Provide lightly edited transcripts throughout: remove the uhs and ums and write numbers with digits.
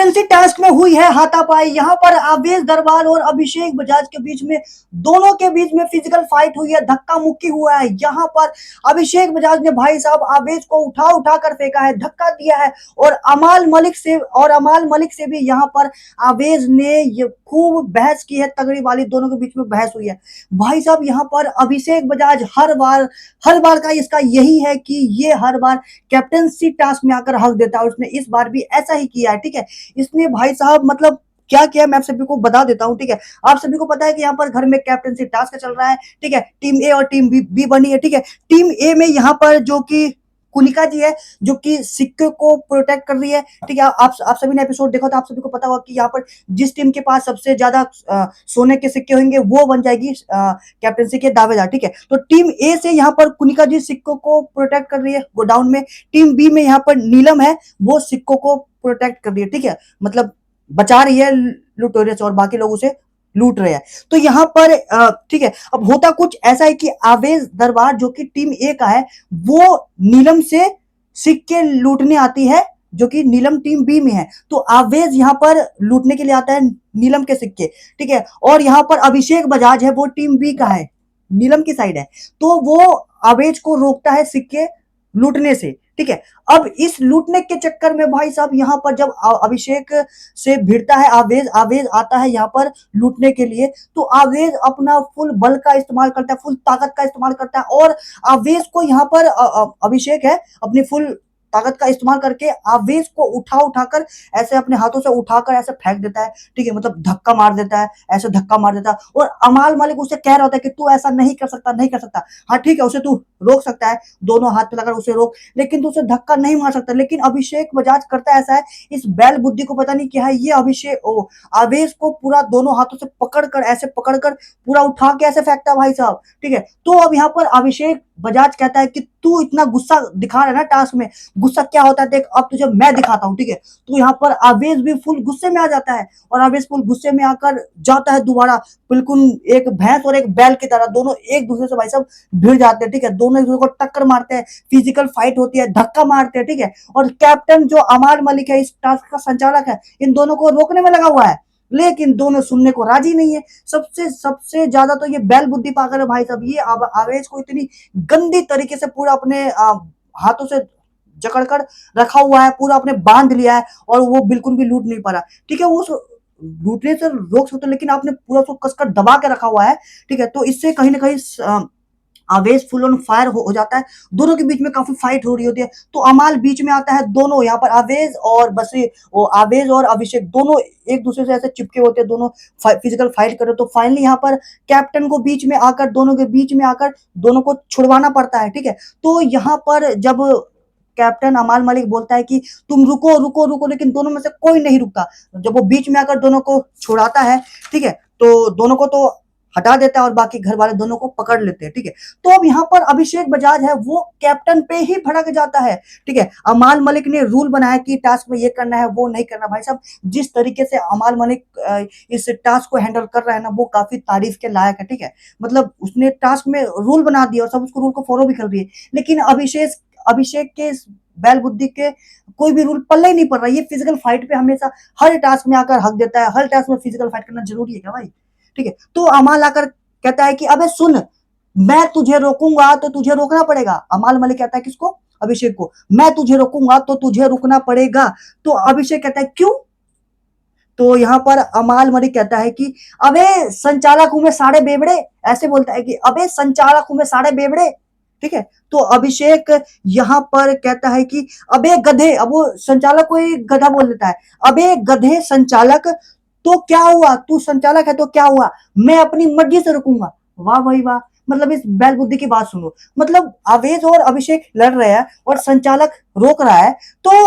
Captaincy task में हुई है हाथापाई। यहाँ पर आवेश दरबार और अभिषेक बजाज के बीच में, दोनों के बीच में फिजिकल फाइट हुई है, धक्का मुक्की हुआ है। यहाँ पर अभिषेक बजाज ने भाई साहब आवेश को उठा उठा कर फेंका है, धक्का दिया है, और अमाल मलिक से भी यहाँ पर आवेश ने ये खूब बहस की है, तगड़ी वाली, दोनों के बीच में बहस हुई है। भाई साहब यहाँ पर अभिषेक बजाज हर बार का इसका यही है कि ये हर बार कैप्टनसी टास्क में आकर हक देता है, और उसने इस बार भी ऐसा ही किया है। ठीक है, इसने भाई साहब मतलब क्या किया मैं आप सभी को बता देता हूं। ठीक है, आप सभी को पता है कि यहाँ पर घर में कैप्टनसी टास्क चल रहा है। ठीक है, टीम ए और टीम बी बनी है। ठीक है, टीम ए में यहाँ पर जो कि कुनिका जी है, जो कि सिक्के को प्रोटेक्ट कर रही है। ठीक है, आप सभी ने एपिसोड देखा तो आप सभी को पता होगा कि यहाँ पर जिस टीम के पास सबसे ज्यादा सोने के सिक्के होंगे वो बन जाएगी कैप्टनसी के दावेदार। ठीक है, तो टीम ए से यहाँ पर कुनिका जी सिक्कों को प्रोटेक्ट कर रही है गोडाउन में। टीम बी में यहाँ पर नीलम है, वो सिक्कों को प्रोटेक्ट कर रही है। ठीक है, मतलब बचा रही है लुटोरियस, और बाकी लोग उसे लूट रहे हैं। तो यहाँ पर ठीक है, अब होता कुछ ऐसा है कि आवेश दरबार जो कि टीम ए का है, वो नीलम से सिक्के लूटने आती है, जो कि नीलम टीम बी में है। तो आवेश यहाँ पर लूटने के लिए आता है नीलम के सिक्के। ठीक है, और यहाँ पर अभिषेक बजाज है, वो टीम बी का है, नीलम की साइड है, तो वो आवेश को रोकता है सिक्के लूटने से। ठीक है, अब इस लूटने के चक्कर में भाई साहब यहाँ पर जब अभिषेक से भिड़ता है आवेश, आवेश आता है यहाँ पर लूटने के लिए, तो आवेश अपना फुल बल का इस्तेमाल करता है, फुल ताकत का इस्तेमाल करता है, और आवेश को यहाँ पर अभिषेक है अपनी फुल ताकत का इस्तेमाल करके आवेश को उठाकर ऐसे अपने हाथों से उठाकर ऐसे फेंक देता है। ठीक है, मतलब धक्का मार देता है, ऐसे धक्का मार देता है, और अमाल मलिक उसे कह रहा होता है कि तू ऐसा नहीं कर सकता, नहीं कर सकता। हाँ ठीक है, उसे तू रोक सकता है, दोनों हाथ पे लगाकर उसे रोक, लेकिन तू उसे धक्का नहीं मार सकता। लेकिन अभिषेक बजाज करता ऐसा है, इस बैल बुद्धि को पता नहीं क्या है, ये आवेश को पूरा दोनों हाथों से पकड़कर पूरा उठा के ऐसे फेंकता है भाई साहब। ठीक है, तो अब यहाँ पर अभिषेक बजाज कहता है कि तू इतना गुस्सा दिखा रहा है ना टास्क में, गुस्सा क्या होता है देख, अब तुझे मैं दिखाता हूँ। ठीक है, तो यहाँ पर आवेश भी फुल गुस्से में आ जाता है, और आवेश फुल गुस्से में आकर जाता है दोबारा, बिल्कुल एक भैंस और एक बैल की तरह, दोनों एक दूसरे से भाई साहब भिड़ जाते हैं। ठीक है, दोनों एक दूसरे को टक्कर मारते हैं, फिजिकल फाइट होती है, धक्का मारते हैं। ठीक है, और कैप्टन जो अमाल मलिक है, इस टास्क का संचालक है, इन दोनों को रोकने में लगा हुआ है, लेकिन दोनों सुनने को राजी नहीं है। सबसे सबसे ज्यादा तो ये बैल बुद्धि पाकर है भाई साहब, ये आवेश को इतनी गंदी तरीके से पूरा अपने हाथों से जकड़कर रखा हुआ है, पूरा अपने बांध लिया है, और वो बिल्कुल भी लूट नहीं पा रहा। ठीक है, वो लूटने से रोक सकते, लेकिन आपने पूरा उसको कसकर दबा के रखा हुआ है। ठीक है, तो इससे कहीं ना कहीं आवेश फुल ऑन फायर हो जाता है, दोनों के बीच में काफी फाइट हो रही होती है। तो अमाल बीच में आता है, दोनों यहाँ पर आवेश और अभिषेक दोनों एक दूसरे से ऐसे चिपके होते हैं, दोनों फिजिकल फाइट कर रहे। तो फाइनली यहाँ पर कैप्टन को बीच में आकर, दोनों के बीच में आकर दोनों को छुड़वाना पड़ता है। ठीक है, तो यहाँ पर जब कैप्टन अमाल मलिक बोलता है कि तुम रुको रुको रुको, लेकिन दोनों में से कोई नहीं रुकता। जब वो बीच में आकर दोनों को छुड़ाता है, ठीक है, तो दोनों को तो हटा देता है, और बाकी घर वाले दोनों को पकड़ लेते हैं। ठीक है, तो अब यहाँ पर अभिषेक बजाज है, वो कैप्टन पे ही भड़क जाता है। ठीक है, अमाल मलिक ने रूल बनाया कि टास्क में ये करना है, वो नहीं करना। भाई साहब जिस तरीके से अमाल मलिक इस टास्क को हैंडल कर रहा है ना, वो काफी तारीफ के लायक है। ठीक है, मतलब उसने टास्क में रूल बना दिया, और सब उसको रूल को फॉलो भी कर रही है, लेकिन अभिषेक के बैल बुद्धि के कोई भी रूल पल्ले ही नहीं पड़ रहा। ये फिजिकल फाइट पे हमेशा हर टास्क में आकर हक देता है, हर टास्क में फिजिकल फाइट करना जरूरी है क्या भाई? ठीक है, तो अमाल आकर कहता है कि अबे सुन, मैं तुझे रोकूंगा तो तुझे रोकना पड़ेगा। अमाल मलिक कहता है किसको? अभिषेक को, मैं तुझे रोकूंगा तो तुझे रुकना पड़ेगा। तो अभिषेक कहता है क्यों? तो यहाँ पर अमाल मलिक कहता है कि अबे संचालक हूं मैं साढ़े बेबड़े, ऐसे बोलता है कि अबे संचालक हूं मैं साढ़े बेबड़े। ठीक है, तो अभिषेक यहाँ पर कहता है कि अबे गधे, अब वो संचालक को एक गधा बोल देता है, अबे गधे संचालक, तो क्या हुआ, तू संचालक है तो क्या हुआ, मैं अपनी मर्जी से रुकूंगा। वाह भाई वाह, मतलब इस बैल बुद्धि की बात सुनो, मतलब आवेश और अभिषेक लड़ रहे हैं और संचालक रोक रहा है, तो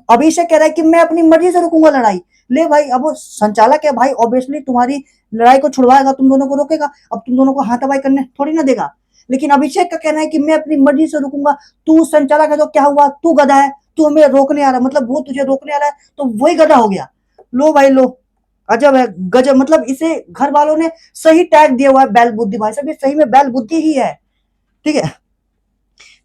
अभिषेक कह रहा है कि मैं अपनी मर्जी से रुकूंगा लड़ाई। ले भाई, अब वो संचालक है भाई, ऑब्वियसली तुम्हारी लड़ाई को छुड़वाएगा, तुम दोनों को रोकेगा, अब तुम दोनों को हाथापाई करने थोड़ी ना देगा। लेकिन अभिषेक का कहना है कि मैं अपनी मर्जी से रुकूंगा, तू संचालक है तो क्या हुआ, तू गधा है, तू हमें रोकने आ रहा है, मतलब वो तुझे रोकने आ रहा है तो वही गधा हो गया। लो भाई लो, अजब है, गजब, मतलब इसे घर वालों ने सही टैग दिया हुआ है बैल बुद्धि। भाई साहब ये सही में बैल बुद्धि ही है। ठीक है,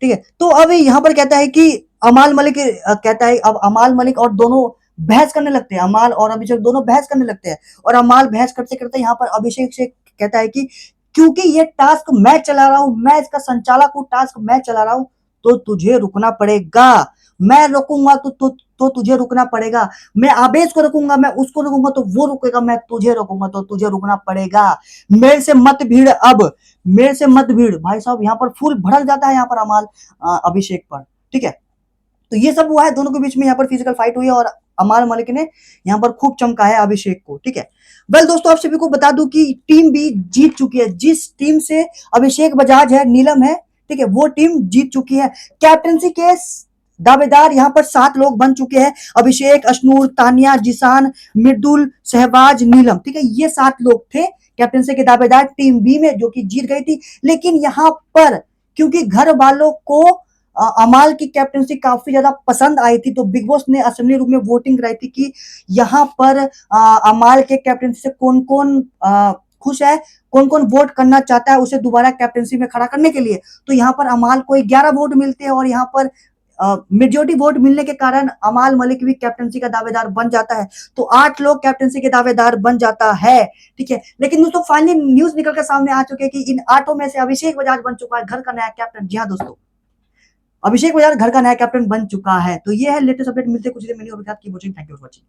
ठीक है, तो अब यहाँ पर कहता है कि अमाल मलिक कहता है, अब अमाल मलिक और दोनों बहस करने लगते हैं, अमाल और अभिषेक दोनों बहस करने लगते हैं। और अमाल बहस करते करते यहाँ पर अभिषेक से कहता है कि क्योंकि ये टास्क मैं चला रहा हूं, मैं इसका संचालक हूं, टास्क मैं चला रहा हूं, तो तुझे रुकना पड़ेगा। मैं रोकूंगा तो तुझे रुकना पड़ेगा। मैं आवेश को रोकूंगा, मैं उसको रोकूंगा तो वो रुकेगा, मैं तुझे रोकूंगा तो तुझे रुकना पड़ेगा। मेरे से मत भीड़, अब मेरे से मत भीड़। भाई साहब यहाँ पर फूल भड़क जाता है यहाँ पर अमाल अभिषेक पर, ठीक है। तो ये सब हुआ है, दोनों के बीच में यहाँ पर फिजिकल फाइट हुई है और अमाल मलिक ने यहाँ पर खूब चमका है अभिषेक को, ठीक है। वेल दोस्तों, आप सभी को बता दूं कि टीम भी जीत चुकी है। जिस टीम से अभिषेक बजाज है, नीलम है, ठीक है, वो टीम जीत चुकी है। कैप्टनसी के दावेदार यहाँ पर 7 लोग बन चुके हैं। अभिषेक, अशनूर, तानिया, जिसान, मृदुल, शहबाज, नीलम, ठीक है, ये 7 लोग थे कैप्टनसी के दावेदार टीम बी में, जो कि जीत गई थी। लेकिन यहाँ पर क्योंकि घर वालों को अमाल की कैप्टनसी काफी ज्यादा पसंद आई थी, तो बिग बॉस ने असेंबली रूम में वोटिंग कराई थी कि यहाँ पर अमाल के कैप्टनसी से कौन कौन खुश है, कौन कौन वोट करना चाहता है उसे दोबारा कैप्टनसी में खड़ा करने के लिए। तो यहाँ पर अमाल को 11 वोट मिलते हैं और यहाँ पर मेजोरिटी वोट मिलने के कारण अमाल मलिक भी कैप्टनसी का दावेदार बन जाता है। तो 8 लोग कैप्टनसी के दावेदार बन जाता है, ठीक है। लेकिन दोस्तों फाइनली न्यूज निकल कर सामने आ चुके हैं कि इन 8 में से अभिषेक बजाज बन चुका है घर का नया कैप्टन। जी हाँ दोस्तों, अभिषेक बजाज घर का नया कैप्टन बन चुका है। तो ये है लेटेस्ट अपडेट, मिलते कुछ देर में न्यू अपडेट की। Thank you for watching.